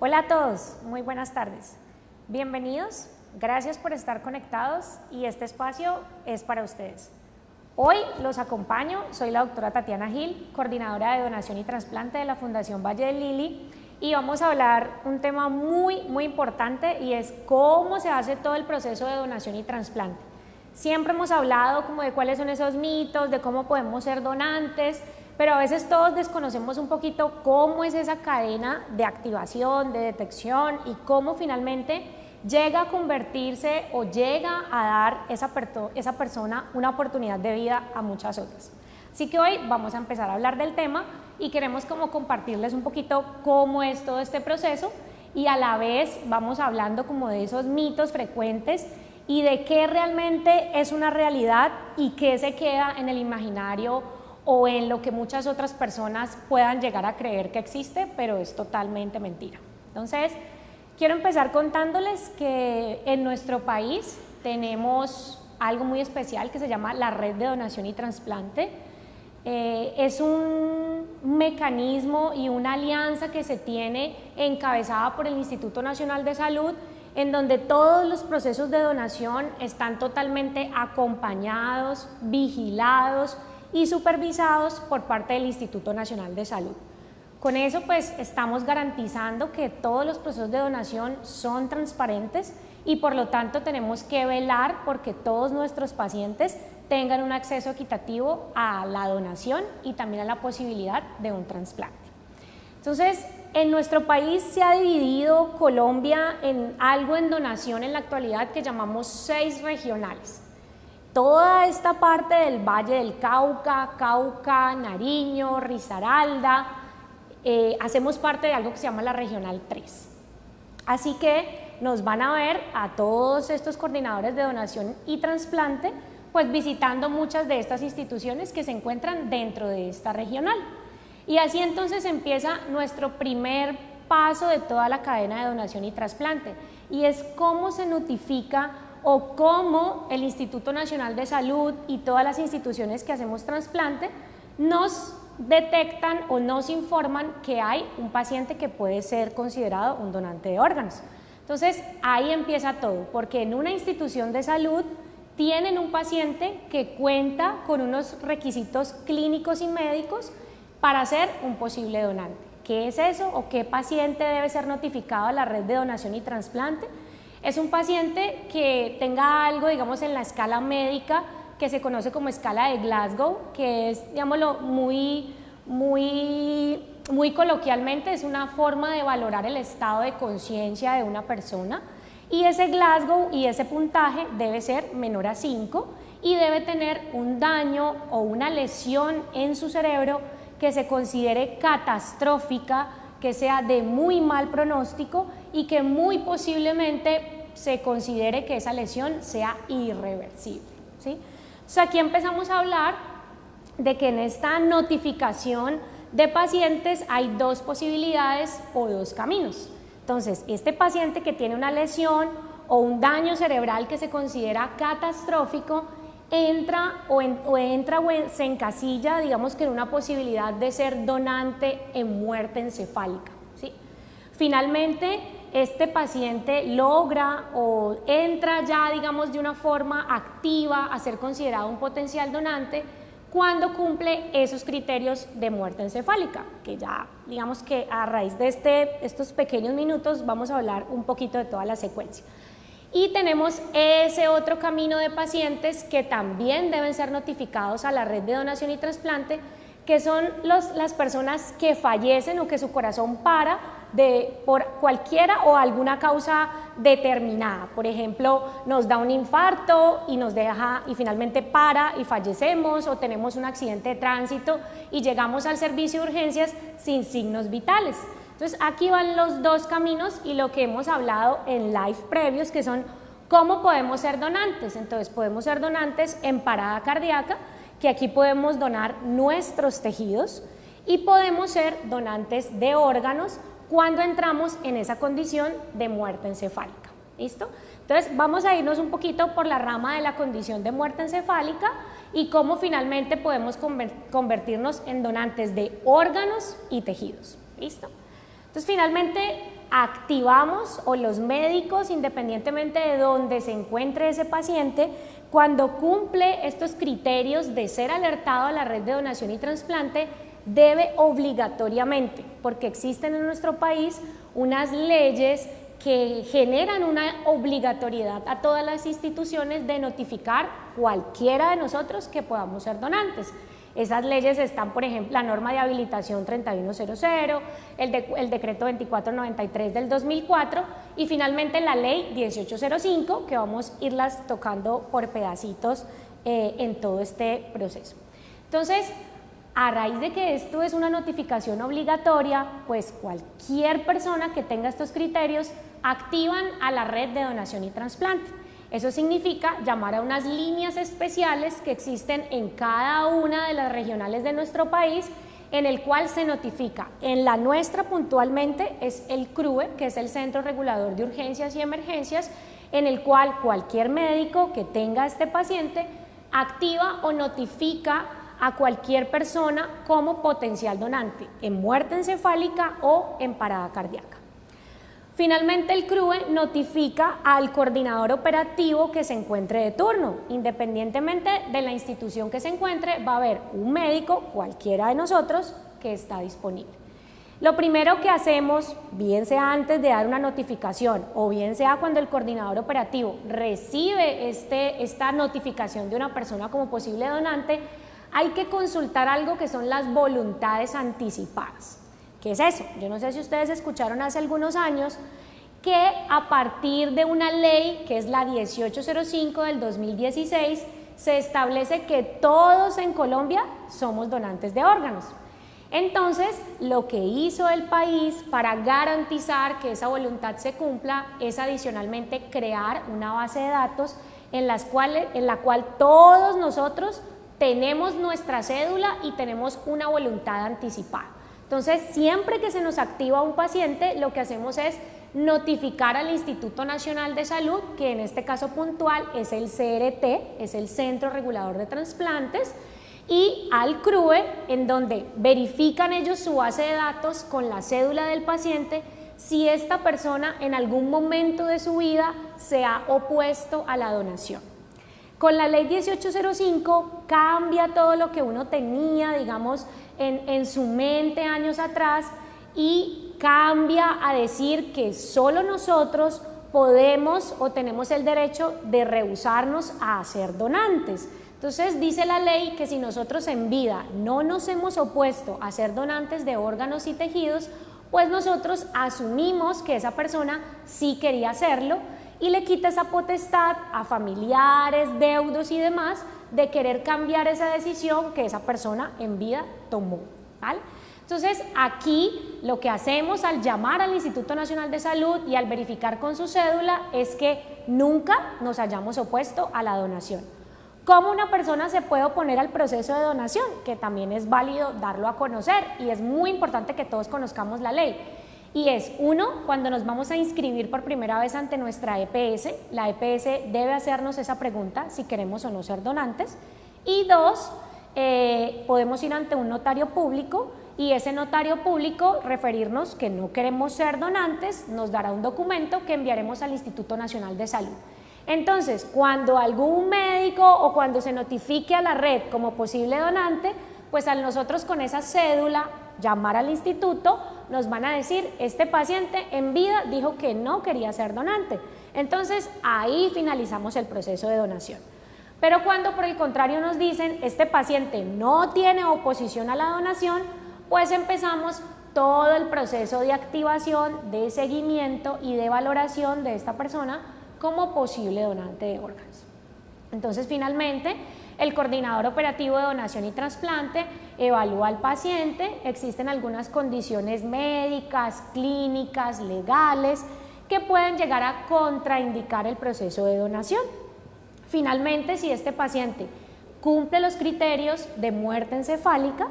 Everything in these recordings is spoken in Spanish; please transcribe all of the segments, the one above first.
Hola a todos, muy buenas tardes. Bienvenidos, gracias por estar conectados y este espacio es para ustedes. Hoy los acompaño, soy la doctora Tatiana Gil, coordinadora de donación y trasplante de la Fundación Valle del Lili, y vamos a hablar un tema muy importante y es cómo se hace todo el proceso de donación y trasplante. Siempre hemos hablado como de cuáles son esos mitos, de cómo podemos ser donantes, pero a veces todos desconocemos un poquito cómo es esa cadena de activación, de detección y cómo finalmente llega a convertirse o llega a dar esa persona una oportunidad de vida a muchas otras. Así que hoy vamos a empezar a hablar del tema y queremos como compartirles un poquito cómo es todo este proceso y a la vez vamos hablando como de esos mitos frecuentes y de qué realmente es una realidad y qué se queda en el imaginario o en lo que muchas otras personas puedan llegar a creer que existe, pero es totalmente mentira. Entonces, quiero empezar contándoles que en nuestro país tenemos algo muy especial que se llama la Red de Donación y Trasplante. Es un mecanismo y una alianza que se tiene encabezada por el Instituto Nacional de Salud, en donde todos los procesos de donación están totalmente acompañados, vigilados y supervisados por parte del Instituto Nacional de Salud. Con eso pues estamos garantizando que todos los procesos de donación son transparentes y por lo tanto tenemos que velar porque todos nuestros pacientes tengan un acceso equitativo a la donación y también a la posibilidad de un trasplante. Entonces, en nuestro país se ha dividido Colombia en algo en donación en la actualidad que llamamos 6 regionales. Toda esta parte del Valle del Cauca, Nariño, Risaralda, hacemos parte de algo que se llama la Regional 3. Así que nos van a ver a todos estos coordinadores de donación y trasplante, pues visitando muchas de estas instituciones que se encuentran dentro de esta regional. Y así entonces empieza nuestro primer paso de toda la cadena de donación y trasplante, y es cómo se notifica o cómo el Instituto Nacional de Salud y todas las instituciones que hacemos trasplante nos detectan o nos informan que hay un paciente que puede ser considerado un donante de órganos. Entonces ahí empieza todo, porque en una institución de salud tienen un paciente que cuenta con unos requisitos clínicos y médicos para ser un posible donante. ¿Qué es eso o qué paciente debe ser notificado a la red de donación y trasplante? Es un paciente que tenga algo, digamos, en la escala médica que se conoce como escala de Glasgow, que es, digámoslo, muy coloquialmente, es una forma de valorar el estado de conciencia de una persona, y ese Glasgow y ese puntaje debe ser menor a 5 y debe tener un daño o una lesión en su cerebro que se considere catastrófica, que sea de muy mal pronóstico y que muy posiblemente se considere que esa lesión sea irreversible, ¿sí? Entonces aquí empezamos a hablar de que en esta notificación de pacientes hay 2 posibilidades o 2 caminos. Entonces, este paciente que tiene una lesión o un daño cerebral que se considera catastrófico entra o se encasilla, digamos que en una posibilidad de ser donante en muerte encefálica, ¿sí? Finalmente, este paciente logra o entra ya, digamos, de una forma activa a ser considerado un potencial donante cuando cumple esos criterios de muerte encefálica, que ya, digamos que a raíz de estos pequeños minutos vamos a hablar un poquito de toda la secuencia. Y tenemos ese otro camino de pacientes que también deben ser notificados a la red de donación y trasplante, que son las personas que fallecen o que su corazón para por cualquiera o alguna causa determinada. Por ejemplo, nos da un infarto y nos deja y finalmente para y fallecemos, o tenemos un accidente de tránsito y llegamos al servicio de urgencias sin signos vitales. Entonces aquí van los 2 caminos y lo que hemos hablado en live previos, que son cómo podemos ser donantes. Entonces podemos ser donantes en parada cardíaca, que aquí podemos donar nuestros tejidos, y podemos ser donantes de órganos cuando entramos en esa condición de muerte encefálica. ¿Listo? Entonces vamos a irnos un poquito por la rama de la condición de muerte encefálica y cómo finalmente podemos convertirnos en donantes de órganos y tejidos. ¿Listo? Entonces finalmente activamos, o los médicos, independientemente de dónde se encuentre ese paciente, cuando cumple estos criterios de ser alertado a la red de donación y trasplante, debe obligatoriamente, porque existen en nuestro país unas leyes que generan una obligatoriedad a todas las instituciones de notificar cualquiera de nosotros que podamos ser donantes. Esas leyes están, por ejemplo, la norma de habilitación 3100, el decreto 2493 del 2004 y finalmente la ley 1805, que vamos a irlas tocando por pedacitos en todo este proceso. Entonces, a raíz de que esto es una notificación obligatoria, pues cualquier persona que tenga estos criterios activan a la red de donación y trasplante. Eso significa llamar a unas líneas especiales que existen en cada una de las regionales de nuestro país, en el cual se notifica. En la nuestra puntualmente es el CRUE, que es el Centro Regulador de Urgencias y Emergencias, en el cual cualquier médico que tenga este paciente activa o notifica a cualquier persona como potencial donante en muerte encefálica o en parada cardíaca. Finalmente, el CRUE notifica al coordinador operativo que se encuentre de turno. Independientemente de la institución que se encuentre, va a haber un médico, cualquiera de nosotros, que está disponible. Lo primero que hacemos, bien sea antes de dar una notificación o bien sea cuando el coordinador operativo recibe esta notificación de una persona como posible donante, hay que consultar algo que son las voluntades anticipadas. ¿Qué es eso? Yo no sé si ustedes escucharon hace algunos años que a partir de una ley que es la 1805 del 2016 se establece que todos en Colombia somos donantes de órganos. Entonces, lo que hizo el país para garantizar que esa voluntad se cumpla es adicionalmente crear una base de datos en la cual todos nosotros tenemos nuestra cédula y tenemos una voluntad anticipada. Entonces, siempre que se nos activa un paciente, lo que hacemos es notificar al Instituto Nacional de Salud, que en este caso puntual es el CRT, es el Centro Regulador de Trasplantes, y al CRUE, en donde verifican ellos su base de datos con la cédula del paciente, si esta persona en algún momento de su vida se ha opuesto a la donación. Con la ley 1805 cambia todo lo que uno tenía, digamos, en su mente años atrás y cambia a decir que solo nosotros podemos o tenemos el derecho de rehusarnos a ser donantes. Entonces dice la ley que si nosotros en vida no nos hemos opuesto a ser donantes de órganos y tejidos, pues nosotros asumimos que esa persona sí quería hacerlo y le quita esa potestad a familiares, deudos y demás de querer cambiar esa decisión que esa persona en vida tomó, ¿vale? Entonces, aquí lo que hacemos al llamar al Instituto Nacional de Salud y al verificar con su cédula es que nunca nos hayamos opuesto a la donación. ¿Cómo una persona se puede oponer al proceso de donación? Que también es válido darlo a conocer y es muy importante que todos conozcamos la ley. Y es, uno, cuando nos vamos a inscribir por primera vez ante nuestra EPS, la EPS debe hacernos esa pregunta si queremos o no ser donantes. Y dos, podemos ir ante un notario público y ese notario público referirnos que no queremos ser donantes, nos dará un documento que enviaremos al Instituto Nacional de Salud. Entonces, cuando algún médico o cuando se notifique a la red como posible donante, pues a nosotros con esa cédula llamar al instituto, nos van a decir, este paciente en vida dijo que no quería ser donante. Entonces, ahí finalizamos el proceso de donación. Pero cuando por el contrario nos dicen, este paciente no tiene oposición a la donación, pues empezamos todo el proceso de activación, de seguimiento y de valoración de esta persona como posible donante de órganos. Entonces, finalmente, el coordinador operativo de donación y trasplante evalúa al paciente, existen algunas condiciones médicas, clínicas, legales, que pueden llegar a contraindicar el proceso de donación. Finalmente, si este paciente cumple los criterios de muerte encefálica,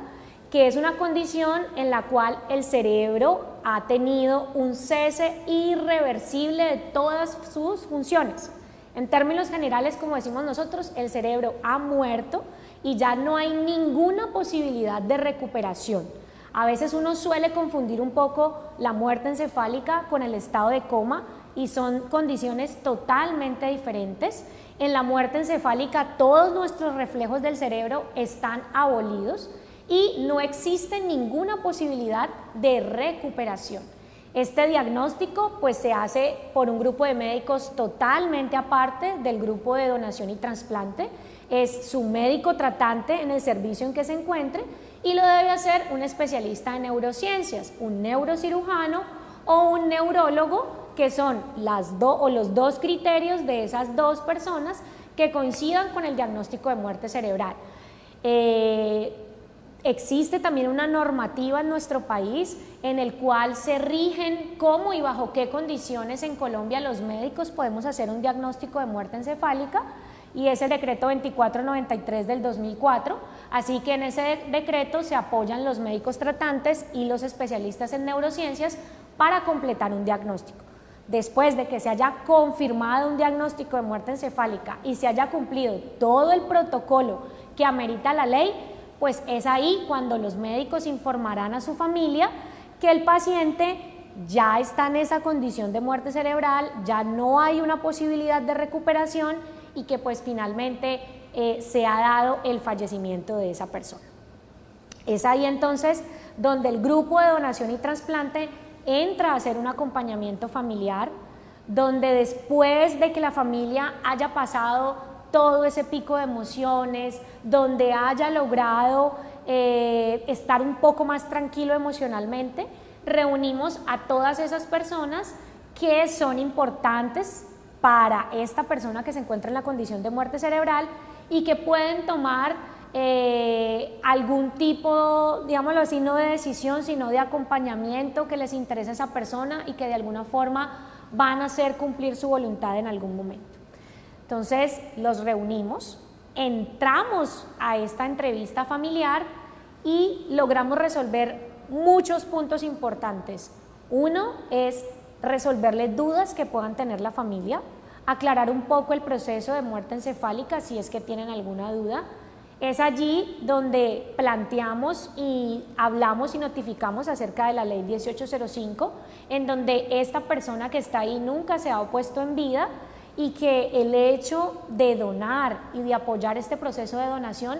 que es una condición en la cual el cerebro ha tenido un cese irreversible de todas sus funciones. En términos generales, como decimos nosotros, el cerebro ha muerto y ya no hay ninguna posibilidad de recuperación. A veces uno suele confundir un poco la muerte encefálica con el estado de coma y son condiciones totalmente diferentes. En la muerte encefálica todos nuestros reflejos del cerebro están abolidos y no existe ninguna posibilidad de recuperación. Este diagnóstico pues se hace por un grupo de médicos totalmente aparte del grupo de donación y trasplante. Es su médico tratante en el servicio en que se encuentre y lo debe hacer un especialista en neurociencias, un neurocirujano o un neurólogo, que son los dos criterios de esas dos personas que coincidan con el diagnóstico de muerte cerebral. Existe también una normativa en nuestro país en el cual se rigen cómo y bajo qué condiciones en Colombia los médicos podemos hacer un diagnóstico de muerte encefálica, y es el decreto 2493 del 2004, así que en ese decreto se apoyan los médicos tratantes y los especialistas en neurociencias para completar un diagnóstico. Después de que se haya confirmado un diagnóstico de muerte encefálica y se haya cumplido todo el protocolo que amerita la ley, pues es ahí cuando los médicos informarán a su familia que el paciente ya está en esa condición de muerte cerebral, ya no hay una posibilidad de recuperación y que pues finalmente se ha dado el fallecimiento de esa persona. Es ahí entonces donde el grupo de donación y trasplante entra a hacer un acompañamiento familiar, donde después de que la familia haya pasado todo ese pico de emociones, donde haya logrado estar un poco más tranquilo emocionalmente, reunimos a todas esas personas que son importantes para esta persona que se encuentra en la condición de muerte cerebral y que pueden tomar algún tipo, digámoslo así, no de decisión, sino de acompañamiento que les interesa a esa persona y que de alguna forma van a hacer cumplir su voluntad en algún momento. Entonces los reunimos, entramos a esta entrevista familiar y logramos resolver muchos puntos importantes. Uno es resolverle dudas que puedan tener la familia, aclarar un poco el proceso de muerte encefálica si es que tienen alguna duda. Es allí donde planteamos y hablamos y notificamos acerca de la ley 1805, en donde esta persona que está ahí nunca se ha opuesto en vida y que el hecho de donar y de apoyar este proceso de donación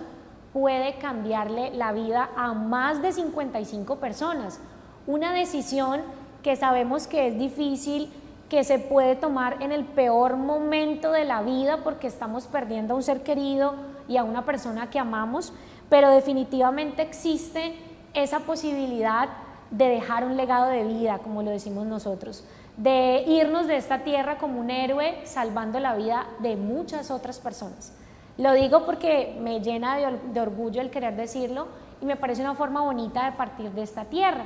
puede cambiarle la vida a más de 55 personas. Una decisión que sabemos que es difícil, que se puede tomar en el peor momento de la vida porque estamos perdiendo a un ser querido y a una persona que amamos, pero definitivamente existe esa posibilidad de dejar un legado de vida, como lo decimos nosotros, de irnos de esta tierra como un héroe salvando la vida de muchas otras personas. Lo digo porque me llena de orgullo el querer decirlo y me parece una forma bonita de partir de esta tierra.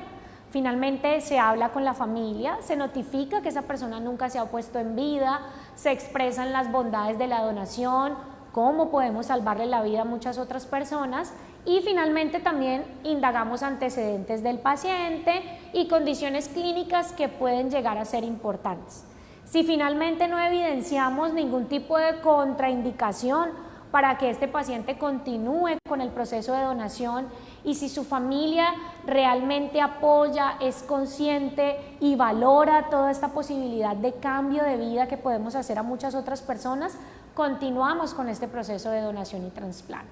Finalmente se habla con la familia, se notifica que esa persona nunca se ha opuesto en vida, se expresan las bondades de la donación, cómo podemos salvarle la vida a muchas otras personas y finalmente también indagamos antecedentes del paciente y condiciones clínicas que pueden llegar a ser importantes. Si finalmente no evidenciamos ningún tipo de contraindicación para que este paciente continúe con el proceso de donación y si su familia realmente apoya, es consciente y valora toda esta posibilidad de cambio de vida que podemos hacer a muchas otras personas, continuamos con este proceso de donación y trasplante.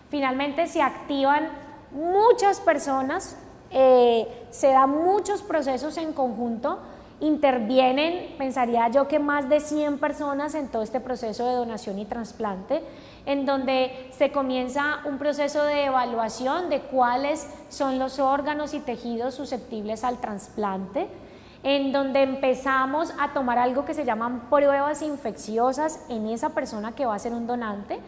Finalmente se activan muchas personas, se dan muchos procesos en conjunto, intervienen, pensaría yo que más de 100 personas en todo este proceso de donación y trasplante, en donde se comienza un proceso de evaluación de cuáles son los órganos y tejidos susceptibles al trasplante, en donde empezamos a tomar algo que se llaman pruebas infecciosas en esa persona que va a ser un donante.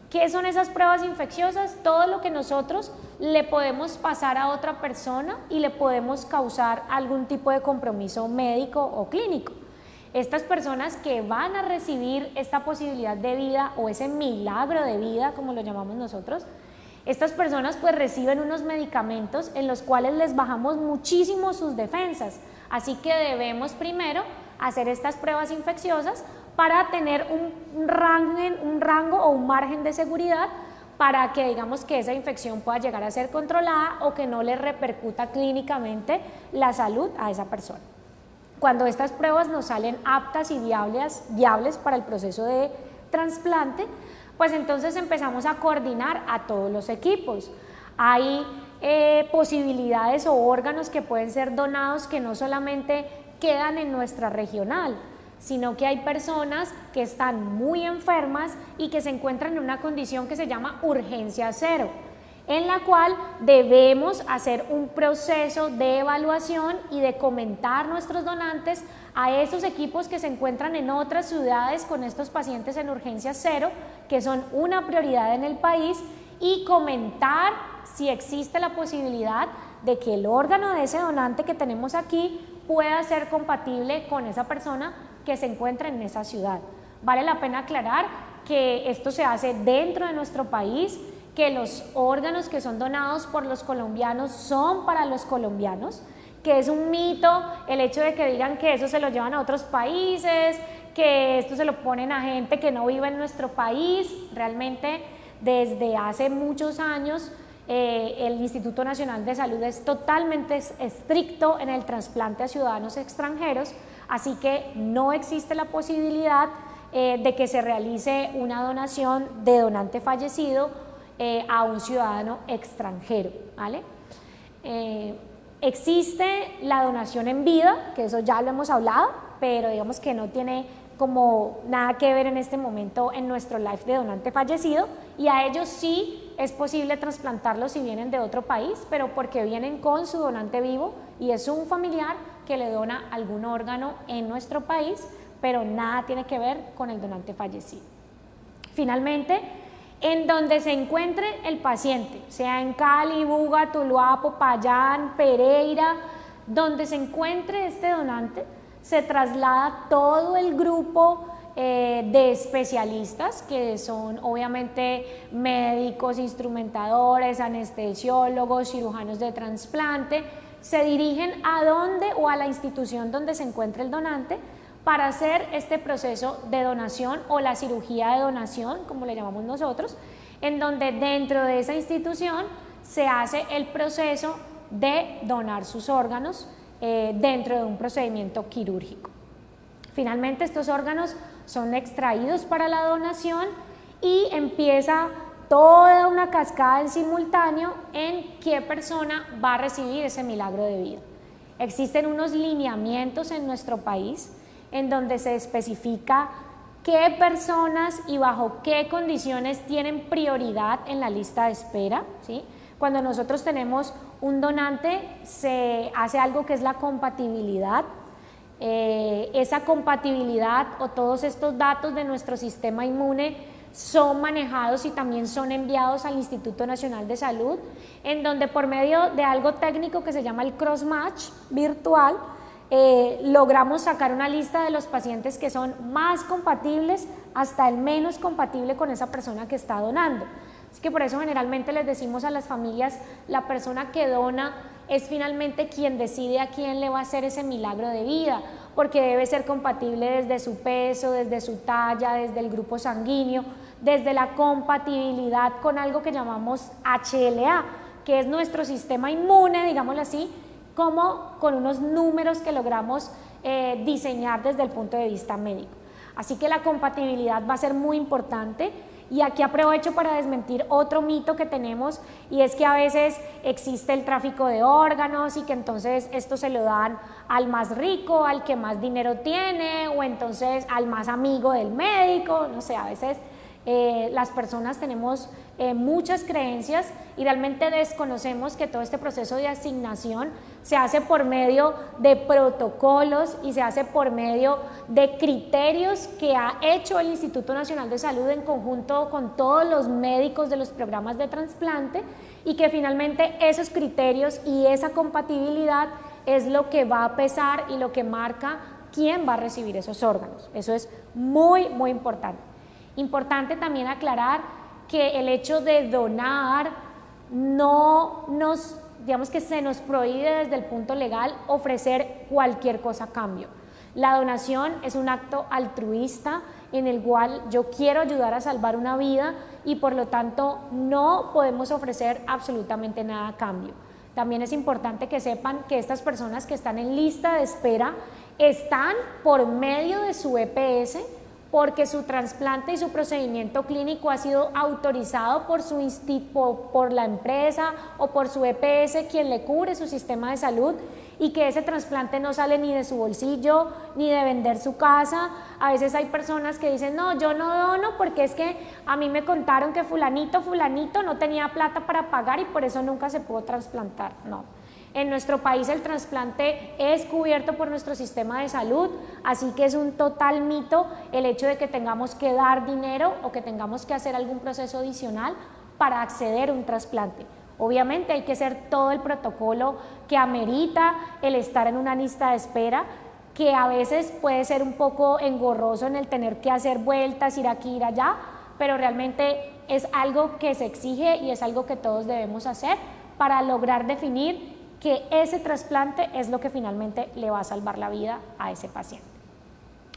¿Qué son esas pruebas infecciosas? Todo lo que nosotros le podemos pasar a otra persona y le podemos causar algún tipo de compromiso médico o clínico. Estas personas que van a recibir esta posibilidad de vida o ese milagro de vida, como lo llamamos nosotros, estas personas pues reciben unos medicamentos en los cuales les bajamos muchísimo sus defensas, así que debemos primero hacer estas pruebas infecciosas para tener un rango o un margen de seguridad para que digamos que esa infección pueda llegar a ser controlada o que no le repercuta clínicamente la salud a esa persona. Cuando estas pruebas nos salen aptas y viables para el proceso de trasplante, pues entonces empezamos a coordinar a todos los equipos. Hay posibilidades o órganos que pueden ser donados que no solamente quedan en nuestra regional, sino que hay personas que están muy enfermas y que se encuentran en una condición que se llama urgencia cero, en la cual debemos hacer un proceso de evaluación y de comentar nuestros donantes a esos equipos que se encuentran en otras ciudades con estos pacientes en urgencia cero, que son una prioridad en el país, y comentar si existe la posibilidad de que el órgano de ese donante que tenemos aquí pueda ser compatible con esa persona que se encuentra en esa ciudad. Vale la pena aclarar que esto se hace dentro de nuestro país, que los órganos que son donados por los colombianos son para los colombianos, que es un mito el hecho de que digan que eso se lo llevan a otros países, que esto se lo ponen a gente que no vive en nuestro país. Realmente desde hace muchos años el Instituto Nacional de Salud es totalmente estricto en el trasplante a ciudadanos extranjeros, así que no existe la posibilidad de que se realice una donación de donante fallecido a un ciudadano extranjero, ¿vale? Existe la donación en vida, que eso ya lo hemos hablado, pero digamos que no tiene como nada que ver en este momento en nuestro live de donante fallecido, y a ellos sí es posible trasplantarlos si vienen de otro país, pero porque vienen con su donante vivo y es un familiar que le dona algún órgano en nuestro país, pero nada tiene que ver con el donante fallecido. Finalmente, en donde se encuentre el paciente, sea en Cali, Buga, Tuluá, Popayán, Pereira, donde se encuentre este donante, se traslada todo el grupo de especialistas, que son obviamente médicos, instrumentadores, anestesiólogos, cirujanos de trasplante, se dirigen a dónde o a la institución donde se encuentre el donante para hacer este proceso de donación o la cirugía de donación, como le llamamos nosotros, en donde dentro de esa institución se hace el proceso de donar sus órganos dentro de un procedimiento quirúrgico. Finalmente, estos órganos son extraídos para la donación y empieza toda una cascada en simultáneo en qué persona va a recibir ese milagro de vida. Existen unos lineamientos en nuestro país en donde se especifica qué personas y bajo qué condiciones tienen prioridad en la lista de espera, ¿sí? Cuando nosotros tenemos un donante, se hace algo que es la compatibilidad. Esa compatibilidad o todos estos datos de nuestro sistema inmune son manejados y también son enviados al Instituto Nacional de Salud, en donde por medio de algo técnico que se llama el cross-match virtual, logramos sacar una lista de los pacientes que son más compatibles hasta el menos compatible con esa persona que está donando. Así que por eso generalmente les decimos a las familias, la persona que dona es finalmente quien decide a quién le va a hacer ese milagro de vida, porque debe ser compatible desde su peso, desde su talla, desde el grupo sanguíneo, desde la compatibilidad con algo que llamamos HLA, que es nuestro sistema inmune, digámoslo así, como con unos números que logramos diseñar desde el punto de vista médico. Así que la compatibilidad va a ser muy importante. Y aquí aprovecho para desmentir otro mito que tenemos, y es que a veces existe el tráfico de órganos y que entonces esto se lo dan al más rico, al que más dinero tiene, o entonces al más amigo del médico. No sé, a veces las personas tenemos muchas creencias y realmente desconocemos que todo este proceso de asignación se hace por medio de protocolos y se hace por medio de criterios que ha hecho el Instituto Nacional de Salud en conjunto con todos los médicos de los programas de trasplante, y que finalmente esos criterios y esa compatibilidad es lo que va a pesar y lo que marca quién va a recibir esos órganos. Eso es muy, muy importante. Importante también aclarar que el hecho de donar no nos, digamos que se nos prohíbe desde el punto legal ofrecer cualquier cosa a cambio. La donación es un acto altruista en el cual yo quiero ayudar a salvar una vida y por lo tanto no podemos ofrecer absolutamente nada a cambio. También es importante que sepan que estas personas que están en lista de espera están por medio de su EPS porque su trasplante y su procedimiento clínico ha sido autorizado por la empresa o por su EPS, quien le cubre su sistema de salud, y que ese trasplante no sale ni de su bolsillo, ni de vender su casa. A veces hay personas que dicen, no, yo no dono porque es que a mí me contaron que fulanito no tenía plata para pagar y por eso nunca se pudo trasplantar. No. En nuestro país el trasplante es cubierto por nuestro sistema de salud, así que es un total mito el hecho de que tengamos que dar dinero o que tengamos que hacer algún proceso adicional para acceder a un trasplante. Obviamente hay que hacer todo el protocolo que amerita el estar en una lista de espera, que a veces puede ser un poco engorroso en el tener que hacer vueltas, ir aquí, ir allá, pero realmente es algo que se exige y es algo que todos debemos hacer para lograr definir que ese trasplante es lo que finalmente le va a salvar la vida a ese paciente.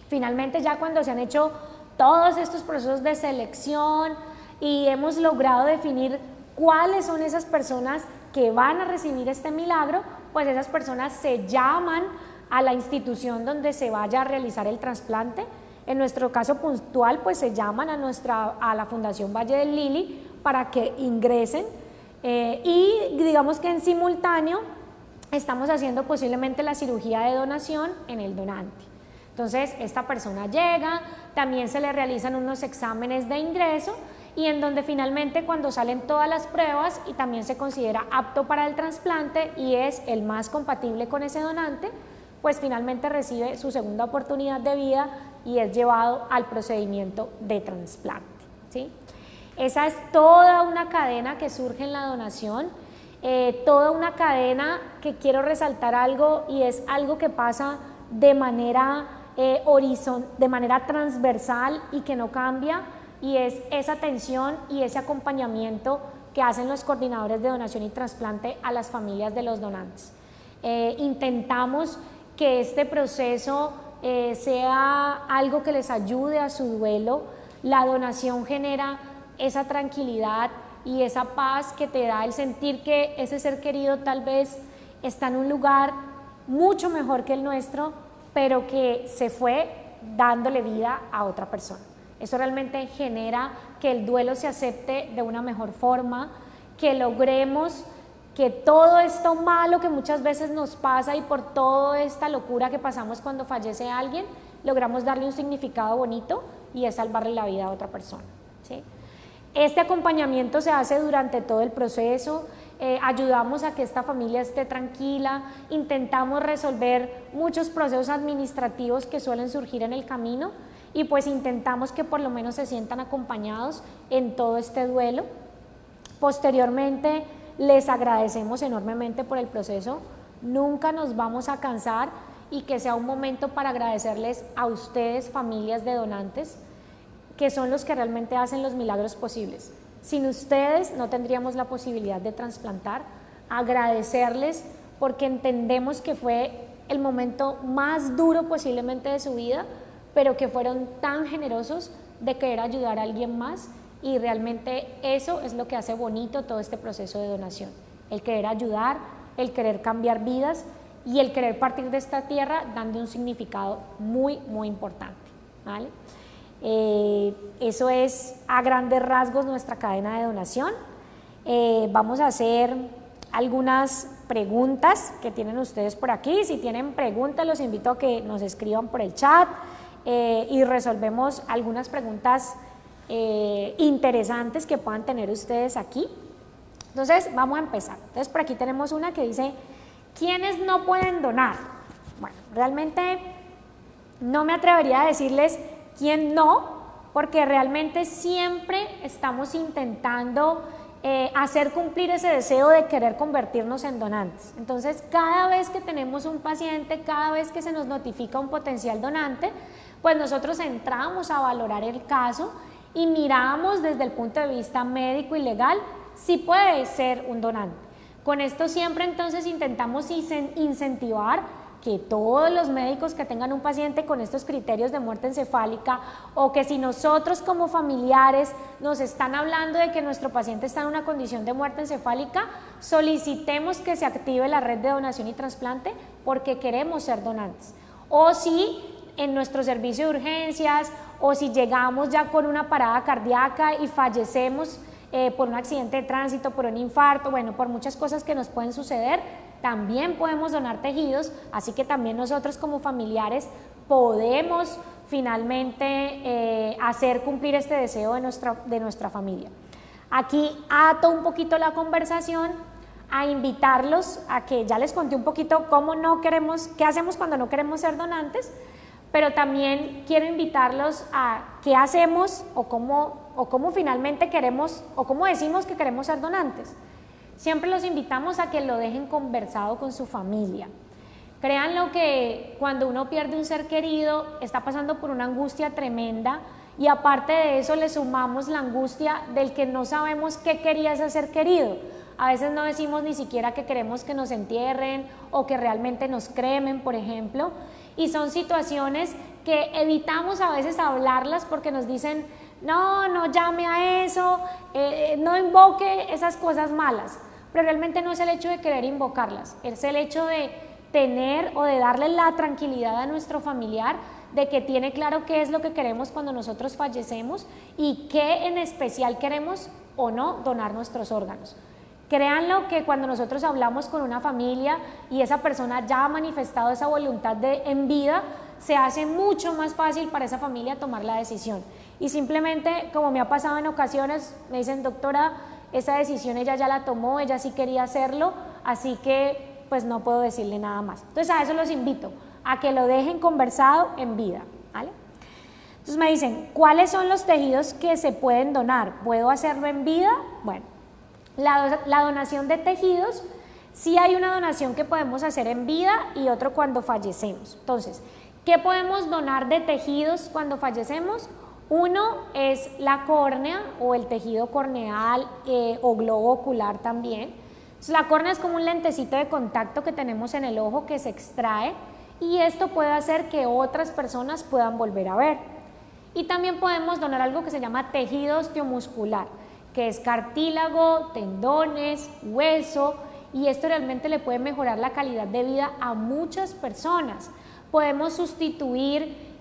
Finalmente, ya cuando se han hecho todos estos procesos de selección y hemos logrado definir cuáles son esas personas que van a recibir este milagro, pues esas personas se llaman a la institución donde se vaya a realizar el trasplante. En nuestro caso puntual, pues se llaman a la Fundación Valle del Lili para que ingresen y digamos que en simultáneo estamos haciendo posiblemente la cirugía de donación en el donante. Entonces esta persona llega, también se le realizan unos exámenes de ingreso y en donde finalmente cuando salen todas las pruebas y también se considera apto para el trasplante y es el más compatible con ese donante, pues finalmente recibe su segunda oportunidad de vida y es llevado al procedimiento de trasplante, ¿sí? Esa es toda una cadena que surge en la donación, toda una cadena que quiero resaltar algo y es algo que pasa de manera transversal y que no cambia, y es esa atención y ese acompañamiento que hacen los coordinadores de donación y trasplante a las familias de los donantes. Intentamos que este proceso sea algo que les ayude a su duelo. La donación genera esa tranquilidad y esa paz que te da el sentir que ese ser querido tal vez está en un lugar mucho mejor que el nuestro, pero que se fue dándole vida a otra persona. Eso realmente genera que el duelo se acepte de una mejor forma, que logremos que todo esto malo que muchas veces nos pasa y por toda esta locura que pasamos cuando fallece alguien, logramos darle un significado bonito y es salvarle la vida a otra persona, ¿sí? Este acompañamiento se hace durante todo el proceso, ayudamos a que esta familia esté tranquila, intentamos resolver muchos procesos administrativos que suelen surgir en el camino y pues intentamos que por lo menos se sientan acompañados en todo este duelo. Posteriormente les agradecemos enormemente por el proceso, nunca nos vamos a cansar y que sea un momento para agradecerles a ustedes, familias de donantes, que son los que realmente hacen los milagros posibles. Sin ustedes no tendríamos la posibilidad de trasplantar. Agradecerles porque entendemos que fue el momento más duro posiblemente de su vida, pero que fueron tan generosos de querer ayudar a alguien más y realmente eso es lo que hace bonito todo este proceso de donación. El querer ayudar, el querer cambiar vidas y el querer partir de esta tierra dando un significado muy, muy importante, ¿vale? Eso es a grandes rasgos nuestra cadena de donación. Vamos a hacer algunas preguntas que tienen ustedes por aquí. Si tienen preguntas, los invito a que nos escriban por el chat y resolvemos algunas preguntas interesantes que puedan tener ustedes aquí. Entonces, vamos a empezar. Entonces, por aquí tenemos una que dice, ¿quiénes no pueden donar? Bueno, realmente no me atrevería a decirles quién no, porque realmente siempre estamos intentando hacer cumplir ese deseo de querer convertirnos en donantes. Entonces, cada vez que tenemos un paciente, cada vez que se nos notifica un potencial donante, pues nosotros entramos a valorar el caso y miramos desde el punto de vista médico y legal si puede ser un donante. Con esto siempre entonces intentamos incentivar que todos los médicos que tengan un paciente con estos criterios de muerte encefálica, o que si nosotros como familiares nos están hablando de que nuestro paciente está en una condición de muerte encefálica, solicitemos que se active la red de donación y trasplante porque queremos ser donantes. O si en nuestro servicio de urgencias, o si llegamos ya con una parada cardíaca y fallecemos por un accidente de tránsito, por un infarto, bueno, por muchas cosas que nos pueden suceder, también podemos donar tejidos, así que también nosotros como familiares podemos finalmente hacer cumplir este deseo de nuestra familia. Aquí ato un poquito la conversación a invitarlos a que ya les conté un poquito qué hacemos cuando no queremos ser donantes, pero también quiero invitarlos a qué hacemos o cómo finalmente queremos o cómo decimos que queremos ser donantes. Siempre los invitamos a que lo dejen conversado con su familia. Créanlo que cuando uno pierde un ser querido está pasando por una angustia tremenda, y aparte de eso le sumamos la angustia del que no sabemos qué quería ese ser querido. A veces no decimos ni siquiera que queremos que nos entierren o que realmente nos cremen, por ejemplo, y son situaciones que evitamos a veces hablarlas porque nos dicen no llame a eso, no invoque esas cosas malas, pero realmente no es el hecho de querer invocarlas, es el hecho de tener o de darle la tranquilidad a nuestro familiar de que tiene claro qué es lo que queremos cuando nosotros fallecemos y qué en especial queremos o no donar nuestros órganos. Créanlo que cuando nosotros hablamos con una familia y esa persona ya ha manifestado esa voluntad en vida, se hace mucho más fácil para esa familia tomar la decisión. Y simplemente, como me ha pasado en ocasiones, me dicen, doctora, esa decisión ella ya la tomó, ella sí quería hacerlo, así que pues no puedo decirle nada más. Entonces a eso los invito, a que lo dejen conversado en vida, ¿vale? Entonces me dicen, ¿cuáles son los tejidos que se pueden donar? ¿Puedo hacerlo en vida? Bueno, la donación de tejidos, sí hay una donación que podemos hacer en vida y otro cuando fallecemos. Entonces, ¿qué podemos donar de tejidos cuando fallecemos? Uno es la córnea o el tejido corneal o globo ocular también. Entonces, la córnea es como un lentecito de contacto que tenemos en el ojo que se extrae, y esto puede hacer que otras personas puedan volver a ver. Y también podemos donar algo que se llama tejido osteomuscular, que es cartílago, tendones, hueso, y esto realmente le puede mejorar la calidad de vida a muchas personas. Podemos sustituir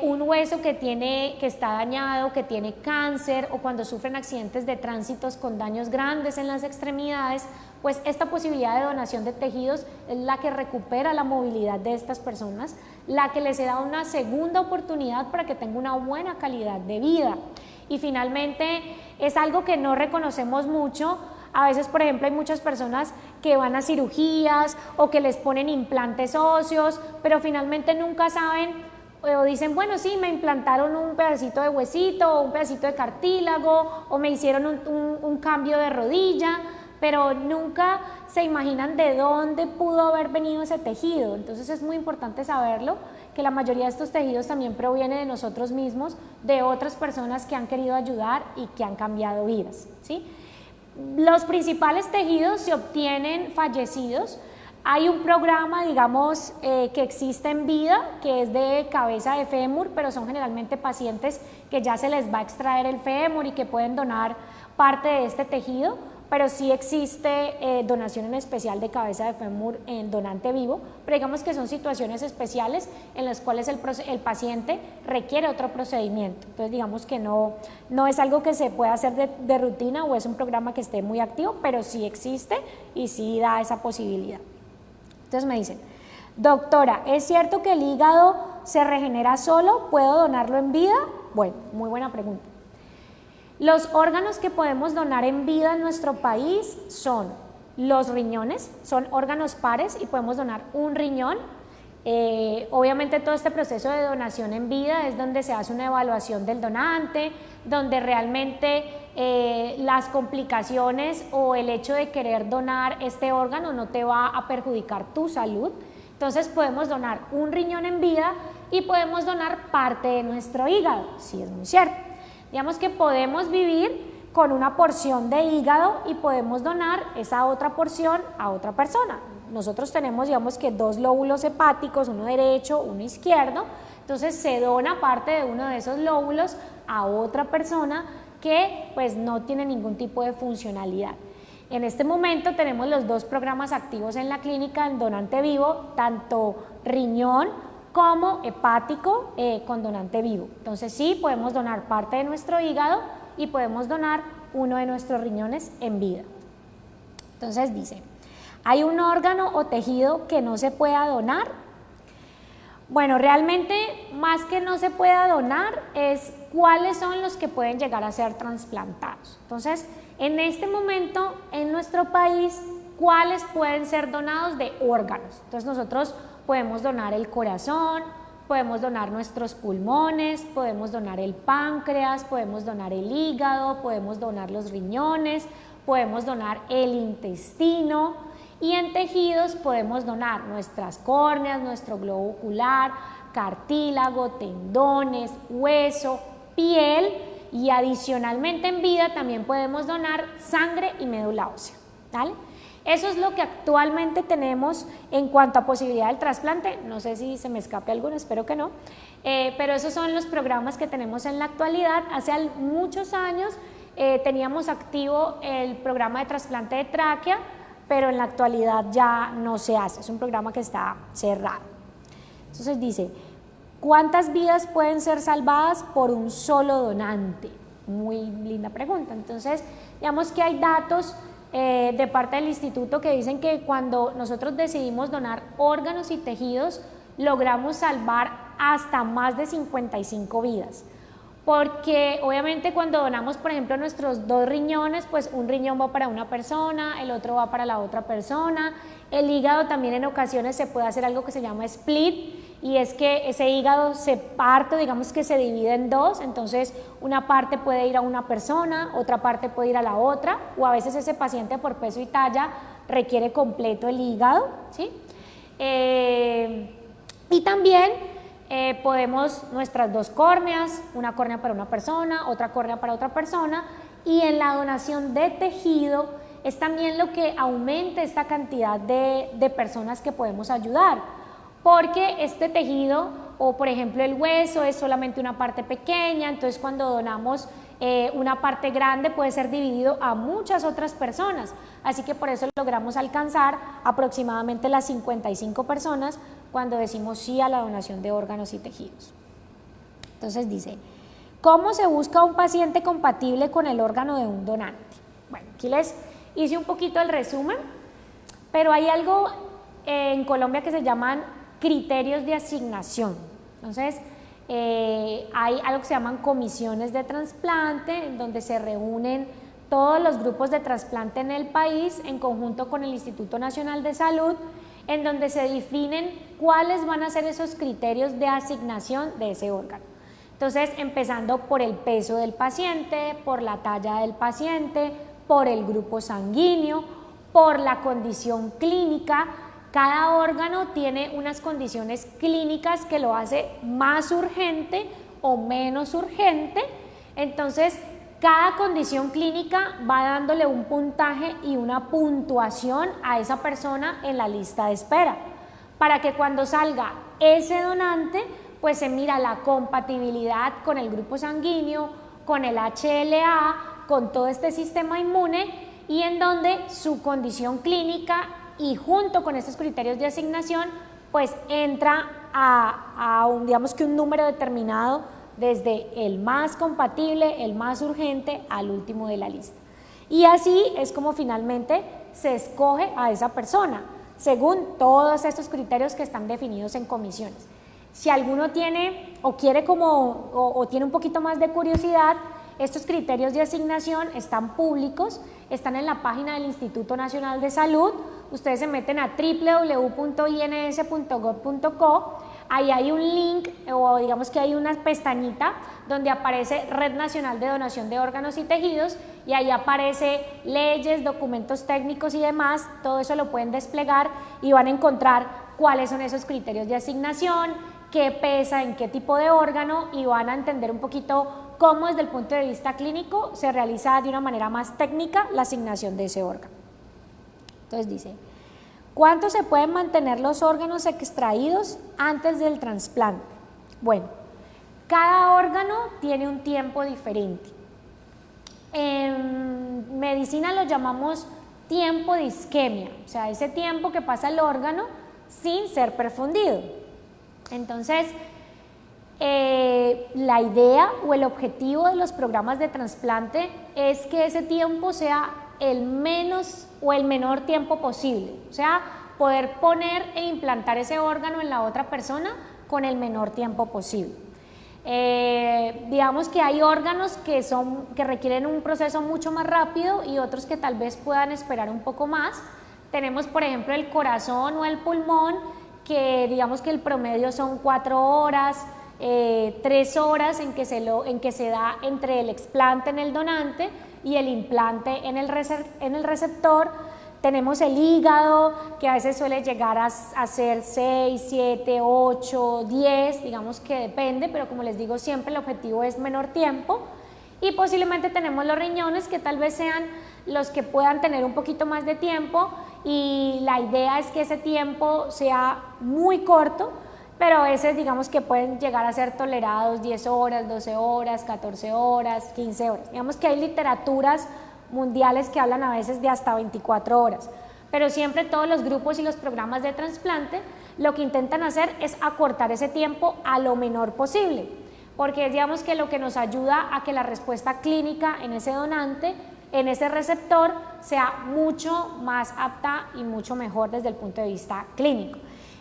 un hueso que está dañado, que tiene cáncer, o cuando sufren accidentes de tránsitos con daños grandes en las extremidades, pues esta posibilidad de donación de tejidos es la que recupera la movilidad de estas personas, la que les da una segunda oportunidad para que tengan una buena calidad de vida. Y finalmente es algo que no reconocemos mucho. A veces, por ejemplo, hay muchas personas que van a cirugías o que les ponen implantes óseos, pero finalmente nunca saben o dicen, bueno, sí, me implantaron un pedacito de huesito o un pedacito de cartílago o me hicieron un cambio de rodilla, pero nunca se imaginan de dónde pudo haber venido ese tejido. Entonces es muy importante saberlo, que la mayoría de estos tejidos también proviene de nosotros mismos, de otras personas que han querido ayudar y que han cambiado vidas, ¿sí? Los principales tejidos se obtienen fallecidos. Hay un programa, digamos, que existe en vida, que es de cabeza de fémur, pero son generalmente pacientes que ya se les va a extraer el fémur y que pueden donar parte de este tejido, pero sí existe donación en especial de cabeza de fémur en donante vivo, pero digamos que son situaciones especiales en las cuales el paciente requiere otro procedimiento. Entonces digamos que no es algo que se pueda hacer de rutina o es un programa que esté muy activo, pero sí existe y sí da esa posibilidad. Entonces me dicen, doctora, ¿es cierto que el hígado se regenera solo? ¿Puedo donarlo en vida? Bueno, muy buena pregunta. Los órganos que podemos donar en vida en nuestro país son los riñones, son órganos pares y podemos donar un riñón. Obviamente todo este proceso de donación en vida es donde se hace una evaluación del donante, donde realmente las complicaciones o el hecho de querer donar este órgano no te va a perjudicar tu salud. Entonces podemos donar un riñón en vida y podemos donar parte de nuestro hígado, sí, es muy cierto. Digamos que podemos vivir con una porción de hígado y podemos donar esa otra porción a otra persona. nosotros tenemos, digamos que dos lóbulos hepáticos, uno derecho, uno izquierdo, entonces se dona parte de uno de esos lóbulos a otra persona que pues no tiene ningún tipo de funcionalidad. En este momento tenemos los dos programas activos en la clínica en donante vivo, tanto riñón como hepático con donante vivo. Entonces sí, podemos donar parte de nuestro hígado y podemos donar uno de nuestros riñones en vida. Entonces dice, ¿hay un órgano o tejido que no se pueda donar? Bueno, realmente más que no se pueda donar es cuáles son los que pueden llegar a ser trasplantados. Entonces, en este momento en nuestro país, ¿cuáles pueden ser donados de órganos? Entonces nosotros podemos donar el corazón, podemos donar nuestros pulmones, podemos donar el páncreas, podemos donar el hígado, podemos donar los riñones, podemos donar el intestino y en tejidos podemos donar nuestras córneas, nuestro globo ocular, cartílago, tendones, hueso, piel y adicionalmente en vida también podemos donar sangre y médula ósea, ¿vale? Eso es lo que actualmente tenemos en cuanto a posibilidad del trasplante. No sé si se me escape alguno, espero que no, pero esos son los programas que tenemos en la actualidad. Hace muchos años teníamos activo el programa de trasplante de tráquea, pero en la actualidad ya no se hace, es un programa que está cerrado. Entonces dice, ¿cuántas vidas pueden ser salvadas por un solo donante? Muy linda pregunta. Entonces, digamos que hay datos de parte del instituto que dicen que cuando nosotros decidimos donar órganos y tejidos, logramos salvar hasta más de 55 vidas. Porque obviamente cuando donamos, por ejemplo, nuestros dos riñones, pues un riñón va para una persona, el otro va para la otra persona. El hígado también en ocasiones se puede hacer algo que se llama split, y es que ese hígado se parte, digamos que se divide en dos, entonces una parte puede ir a una persona, otra parte puede ir a la otra, o a veces ese paciente por peso y talla requiere completo el hígado, ¿sí? Y también podemos nuestras dos córneas, una córnea para una persona, otra córnea para otra persona, y en la donación de tejido es también lo que aumenta esta cantidad de personas que podemos ayudar, porque este tejido o por ejemplo el hueso es solamente una parte pequeña, entonces cuando donamos una parte grande puede ser dividido a muchas otras personas, así que por eso logramos alcanzar aproximadamente las 55 personas cuando decimos sí a la donación de órganos y tejidos. Entonces dice, ¿cómo se busca un paciente compatible con el órgano de un donante? Bueno, aquí les hice un poquito el resumen, pero hay algo en Colombia que se llaman criterios de asignación. Entonces, hay algo que se llaman comisiones de trasplante, en donde se reúnen todos los grupos de trasplante en el país en conjunto con el Instituto Nacional de Salud, en donde se definen cuáles van a ser esos criterios de asignación de ese órgano. Entonces, empezando por el peso del paciente, por la talla del paciente, por el grupo sanguíneo, por la condición clínica. Cada órgano tiene unas condiciones clínicas que lo hace más urgente o menos urgente, entonces cada condición clínica va dándole un puntaje y una puntuación a esa persona en la lista de espera, para que cuando salga ese donante, pues se mira la compatibilidad con el grupo sanguíneo, con el HLA, con todo este sistema inmune, y en donde su condición clínica y junto con estos criterios de asignación, pues entra a digamos que un número determinado desde el más compatible, el más urgente, al último de la lista. Y así es como finalmente se escoge a esa persona, según todos estos criterios que están definidos en comisiones. Si alguno tiene o quiere o tiene un poquito más de curiosidad, estos criterios de asignación están públicos, están en la página del Instituto Nacional de Salud. Ustedes se meten a www.ins.gov.co, ahí hay un link o digamos que hay una pestañita donde aparece Red Nacional de Donación de Órganos y Tejidos, y ahí aparece leyes, documentos técnicos y demás. Todo eso lo pueden desplegar y van a encontrar cuáles son esos criterios de asignación, qué pesa, en qué tipo de órgano, y van a entender un poquito cómo desde el punto de vista clínico se realiza de una manera más técnica la asignación de ese órgano. Entonces dice, ¿Cuánto se pueden mantener los órganos extraídos antes del trasplante? Bueno, cada órgano tiene un tiempo diferente. En medicina lo llamamos tiempo de isquemia, o sea, ese tiempo que pasa el órgano sin ser perfundido. Entonces, la idea o el objetivo de los programas de trasplante es que ese tiempo sea el menos o el menor tiempo posible, o sea, poder poner e implantar ese órgano en la otra persona con el menor tiempo posible. Digamos que hay órganos que requieren un proceso mucho más rápido y otros que tal vez puedan esperar un poco más. Tenemos, por ejemplo, el corazón o el pulmón, que digamos que el promedio son 4 horas, 3 horas en que se da entre el explante en el donante y el implante en el receptor. Tenemos el hígado, que a veces suele llegar a ser 6, 7, 8, 10, digamos que depende, pero como les digo siempre el objetivo es menor tiempo. Y posiblemente tenemos los riñones, que tal vez sean los que puedan tener un poquito más de tiempo, y la idea es que ese tiempo sea muy corto, pero a veces digamos que pueden llegar a ser tolerados 10 horas, 12 horas, 14 horas, 15 horas. Digamos que hay literaturas mundiales que hablan a veces de hasta 24 horas, pero siempre todos los grupos y los programas de trasplante lo que intentan hacer es acortar ese tiempo a lo menor posible, porque digamos que lo que nos ayuda a que la respuesta clínica en ese donante, en ese receptor, sea mucho más apta y mucho mejor desde el punto de vista clínico.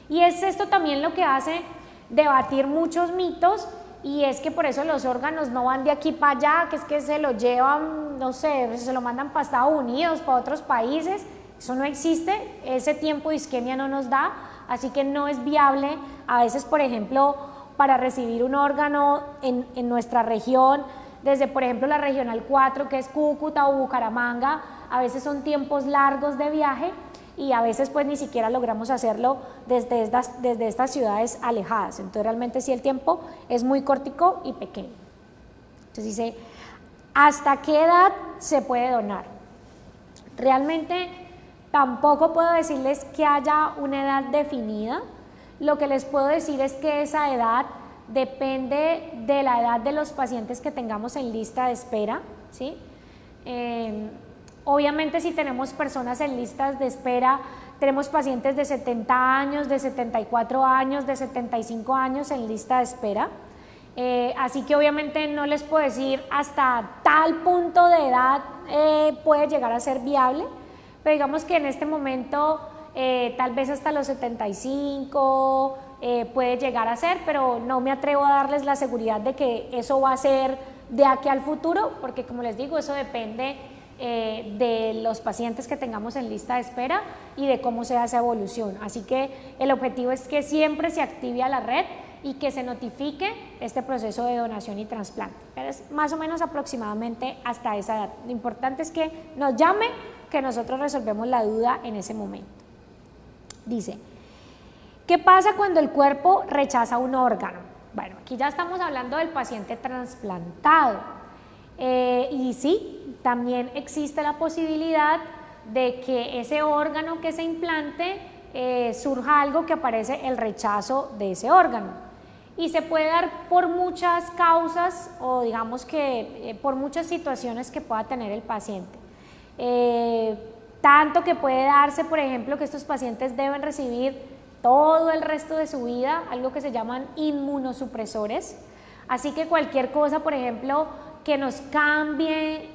Y es esto también lo que hace debatir muchos mitos, y es que por eso los órganos no van de aquí para allá, que es que se lo llevan, no sé, se lo mandan para Estados Unidos, para otros países. Eso no existe, ese tiempo de isquemia no nos da, así que no es viable. A veces, por ejemplo, para recibir un órgano en nuestra región, desde por ejemplo la regional 4, que es Cúcuta o Bucaramanga, a veces son tiempos largos de viaje, y a veces pues ni siquiera logramos hacerlo desde estas ciudades alejadas. Entonces realmente sí el tiempo es muy cortico y pequeño. Entonces dice, ¿hasta qué edad se puede donar? Realmente tampoco puedo decirles que haya una edad definida. Lo que les puedo decir es que esa edad depende de la edad de los pacientes que tengamos en lista de espera, ¿sí? Obviamente si tenemos personas en listas de espera, tenemos pacientes de 70 años, de 74 años, de 75 años en lista de espera, así que obviamente no les puedo decir hasta tal punto de edad puede llegar a ser viable, pero digamos que en este momento tal vez hasta los 75 puede llegar a ser, pero no me atrevo a darles la seguridad de que eso va a ser de aquí al futuro, porque como les digo, eso depende de los pacientes que tengamos en lista de espera y de cómo sea esa evolución. Así que el objetivo es que siempre se active a la red y que se notifique este proceso de donación y trasplante, pero es más o menos aproximadamente hasta esa edad. Lo importante es que nos llamen, que nosotros resolvemos la duda en ese momento. Dice, ¿qué pasa cuando el cuerpo rechaza un órgano? Bueno, aquí ya estamos hablando del paciente trasplantado. Y sí, también existe la posibilidad de que ese órgano que se implante surja algo que aparece el rechazo de ese órgano, y se puede dar por muchas causas, o digamos que por muchas situaciones que pueda tener el paciente, tanto que puede darse, por ejemplo, que estos pacientes deben recibir todo el resto de su vida algo que se llaman inmunosupresores, así que cualquier cosa, por ejemplo, que nos cambie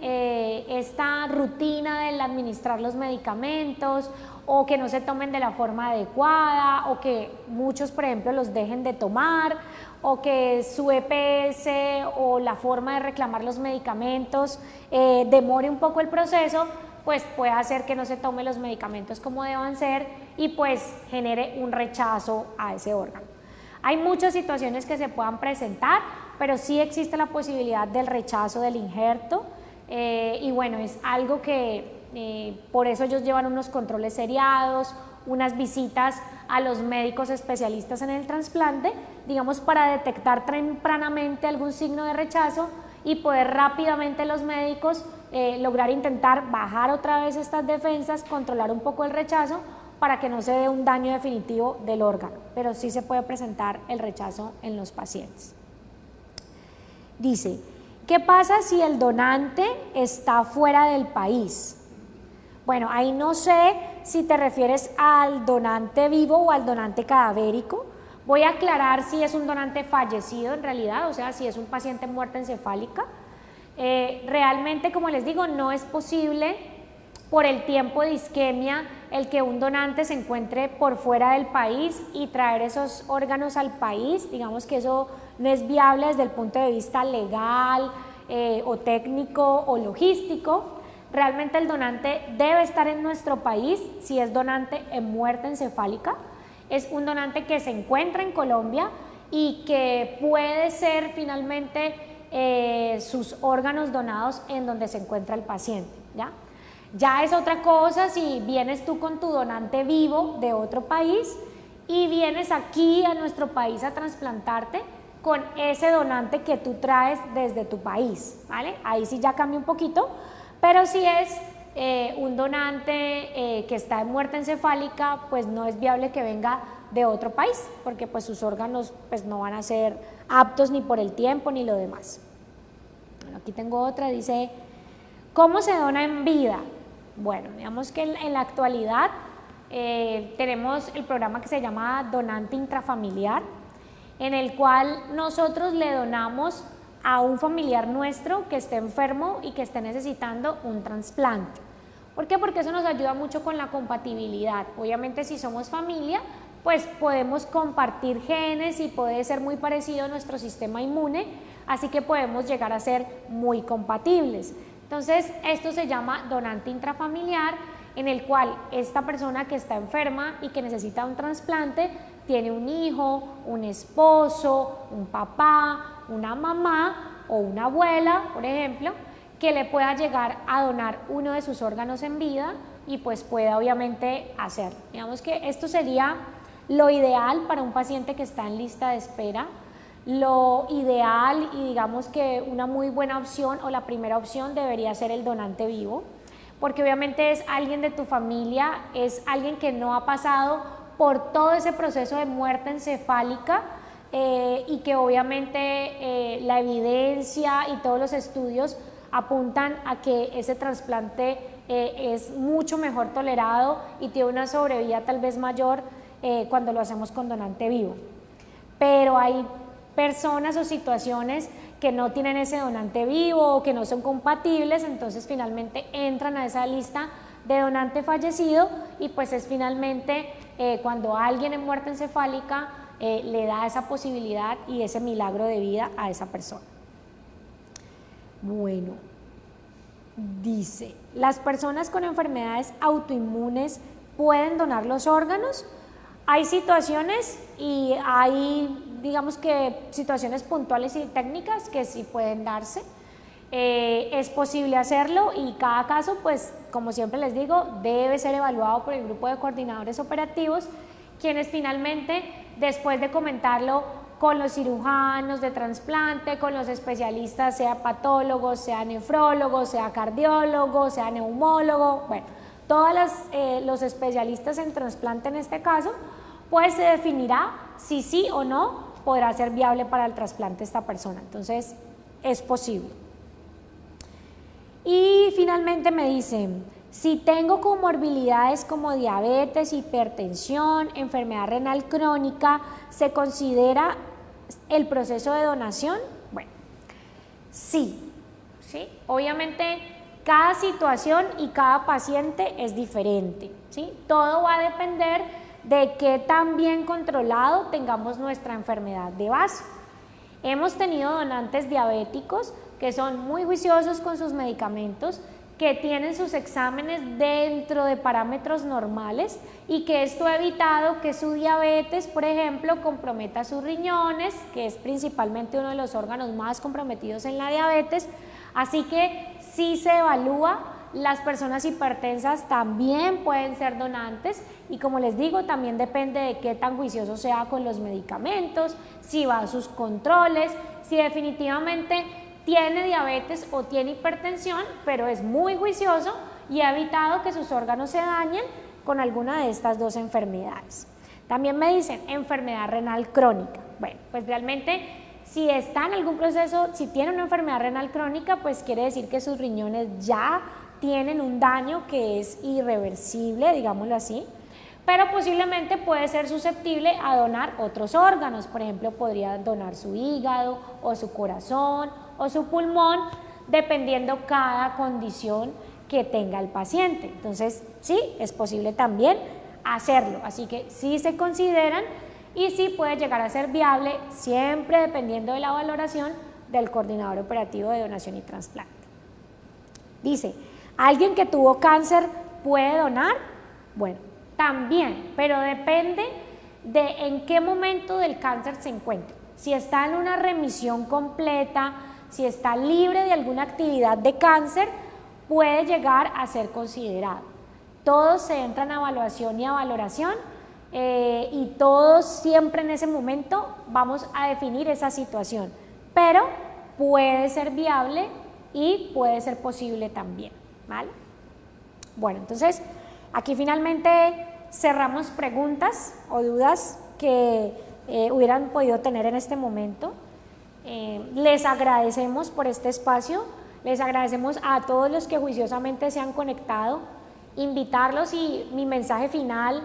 esta rutina del administrar los medicamentos, o que no se tomen de la forma adecuada, o que muchos, por ejemplo, los dejen de tomar, o que su EPS o la forma de reclamar los medicamentos demore un poco el proceso, pues puede hacer que no se tomen los medicamentos como deban ser y pues genere un rechazo a ese órgano. Hay muchas situaciones que se puedan presentar, pero sí existe la posibilidad del rechazo del injerto, y bueno, es algo que por eso ellos llevan unos controles seriados, unas visitas a los médicos especialistas en el trasplante, digamos, para detectar tempranamente algún signo de rechazo y poder rápidamente los médicos lograr intentar bajar otra vez estas defensas, controlar un poco el rechazo, para que no se dé un daño definitivo del órgano, pero sí se puede presentar el rechazo en los pacientes. Dice, ¿qué pasa si el donante está fuera del país? Bueno, ahí no sé si te refieres al donante vivo o al donante cadavérico. Voy a aclarar si es un donante fallecido en realidad, o sea, si es un paciente en muerte encefálica. Realmente, como les digo, no es posible por el tiempo de isquemia el que un donante se encuentre por fuera del país y traer esos órganos al país. Digamos que eso no es viable desde el punto de vista legal o técnico o logístico. Realmente el donante debe estar en nuestro país si es donante en muerte encefálica. Es un donante que se encuentra en Colombia y que puede ser finalmente sus órganos donados en donde se encuentra el paciente, ¿ya? Ya es otra cosa si vienes tú con tu donante vivo de otro país y vienes aquí a nuestro país a trasplantarte con ese donante que tú traes desde tu país, ¿vale? Ahí sí ya cambia un poquito, pero si es un donante que está en muerte encefálica, pues no es viable que venga de otro país, porque pues sus órganos pues no van a ser aptos ni por el tiempo ni lo demás. Bueno, aquí tengo otra, dice, ¿cómo se dona en vida? Bueno, digamos que en la actualidad tenemos el programa que se llama Donante Intrafamiliar, en el cual nosotros le donamos a un familiar nuestro que esté enfermo y que esté necesitando un trasplante. ¿Por qué? Porque eso nos ayuda mucho con la compatibilidad. Obviamente si somos familia, pues podemos compartir genes y puede ser muy parecido a nuestro sistema inmune, así que podemos llegar a ser muy compatibles. Entonces, esto se llama donante intrafamiliar, en el cual esta persona que está enferma y que necesita un trasplante tiene un hijo, un esposo, un papá, una mamá o una abuela, por ejemplo, que le pueda llegar a donar uno de sus órganos en vida y pues pueda obviamente hacerlo. Digamos que esto sería lo ideal para un paciente que está en lista de espera. Lo ideal y digamos que una muy buena opción o la primera opción debería ser el donante vivo, porque obviamente es alguien de tu familia, es alguien que no ha pasado por todo ese proceso de muerte encefálica y que obviamente la evidencia y todos los estudios apuntan a que ese trasplante es mucho mejor tolerado y tiene una sobrevida tal vez mayor cuando lo hacemos con donante vivo. Pero hay personas o situaciones que no tienen ese donante vivo o que no son compatibles, entonces finalmente entran a esa lista de donante fallecido y pues es finalmente cuando alguien en muerte encefálica le da esa posibilidad y ese milagro de vida a esa persona. Bueno, dice, ¿las personas con enfermedades autoinmunes pueden donar los órganos? Hay situaciones y hay, digamos que, situaciones puntuales y técnicas que sí pueden darse. Es posible hacerlo y cada caso, pues, como siempre les digo, debe ser evaluado por el grupo de coordinadores operativos, quienes finalmente, después de comentarlo con los cirujanos de trasplante, con los especialistas, sea patólogos, sea nefrólogos, sea cardiólogos, sea neumólogo, bueno, todos los especialistas en trasplante en este caso, pues se definirá si sí o no podrá ser viable para el trasplante esta persona. Entonces, es posible. Y finalmente me dicen, si tengo comorbilidades como diabetes, hipertensión, enfermedad renal crónica, ¿se considera el proceso de donación? Bueno, sí, ¿sí? Obviamente cada situación y cada paciente es diferente, ¿sí? Todo va a depender de qué tan bien controlado tengamos nuestra enfermedad de base. Hemos tenido donantes diabéticos que son muy juiciosos con sus medicamentos, que tienen sus exámenes dentro de parámetros normales y que esto ha evitado que su diabetes, por ejemplo, comprometa sus riñones, que es principalmente uno de los órganos más comprometidos en la diabetes. Así que sí se evalúa, las personas hipertensas también pueden ser donantes y como les digo, también depende de qué tan juicioso sea con los medicamentos, si va a sus controles, si definitivamente tiene diabetes o tiene hipertensión, pero es muy juicioso y ha evitado que sus órganos se dañen, con alguna de estas dos enfermedades. También me dicen enfermedad renal crónica. Bueno, pues realmente si está en algún proceso, si tiene una enfermedad renal crónica, pues quiere decir que sus riñones ya tienen un daño que es irreversible, digámoslo así, pero posiblemente puede ser susceptible a donar otros órganos. Por ejemplo, podría donar su hígado o su corazón o su pulmón, dependiendo cada condición que tenga el paciente. Entonces, sí, es posible también hacerlo, así que sí se consideran y sí puede llegar a ser viable, siempre dependiendo de la valoración del coordinador operativo de donación y trasplante. Dice, ¿alguien que tuvo cáncer puede donar? Bueno, también, pero depende de en qué momento del cáncer se encuentra. Si está en una remisión completa, si está libre de alguna actividad de cáncer, puede llegar a ser considerado. Todos se entran a evaluación y a valoración y todos siempre en ese momento vamos a definir esa situación, pero puede ser viable y puede ser posible también, ¿vale? Bueno, entonces aquí finalmente cerramos preguntas o dudas que hubieran podido tener en este momento. Les agradecemos por este espacio, les agradecemos a todos los que juiciosamente se han conectado, invitarlos y mi mensaje final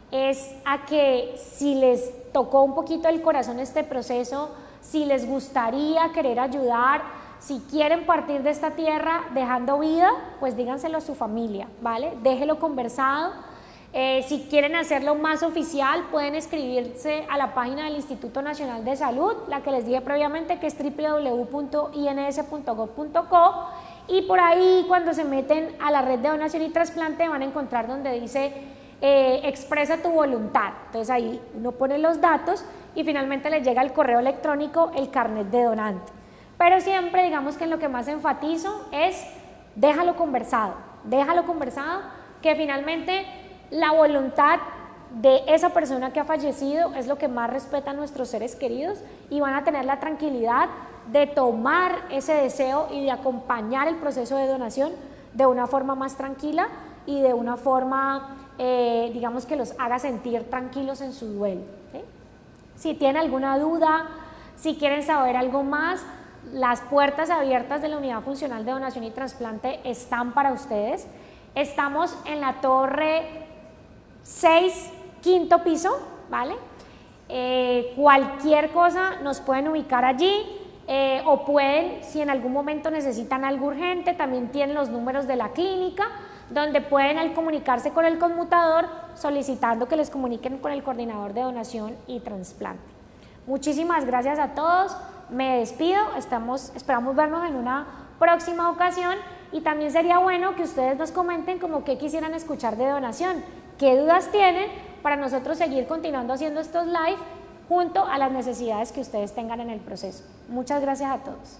es a que si les tocó un poquito el corazón este proceso, si les gustaría querer ayudar, si quieren partir de esta tierra dejando vida, pues díganselo a su familia, ¿vale? Déjelo conversado. Si quieren hacerlo más oficial, pueden escribirse a la página del Instituto Nacional de Salud, la que les dije previamente, que es www.ins.gov.co, y por ahí cuando se meten a la red de donación y trasplante van a encontrar donde dice expresa tu voluntad. Entonces ahí uno pone los datos y finalmente les llega al correo electrónico el carnet de donante. Pero siempre digamos que en lo que más enfatizo es déjalo conversado, que finalmente la voluntad de esa persona que ha fallecido es lo que más respeta a nuestros seres queridos y van a tener la tranquilidad de tomar ese deseo y de acompañar el proceso de donación de una forma más tranquila y de una forma, digamos, que los haga sentir tranquilos en su duelo, ¿sí? Si tienen alguna duda, si quieren saber algo más, las puertas abiertas de la Unidad Funcional de Donación y Trasplante están para ustedes. Estamos en la torre 6, quinto piso, ¿vale? Cualquier cosa nos pueden ubicar allí o pueden, si en algún momento necesitan algo urgente, también tienen los números de la clínica donde pueden al comunicarse con el conmutador solicitando que les comuniquen con el coordinador de donación y trasplante. Muchísimas gracias a todos, me despido, esperamos vernos en una próxima ocasión y también sería bueno que ustedes nos comenten como qué quisieran escuchar de donación, qué dudas tienen para nosotros seguir continuando haciendo estos live junto a las necesidades que ustedes tengan en el proceso. Muchas gracias a todos.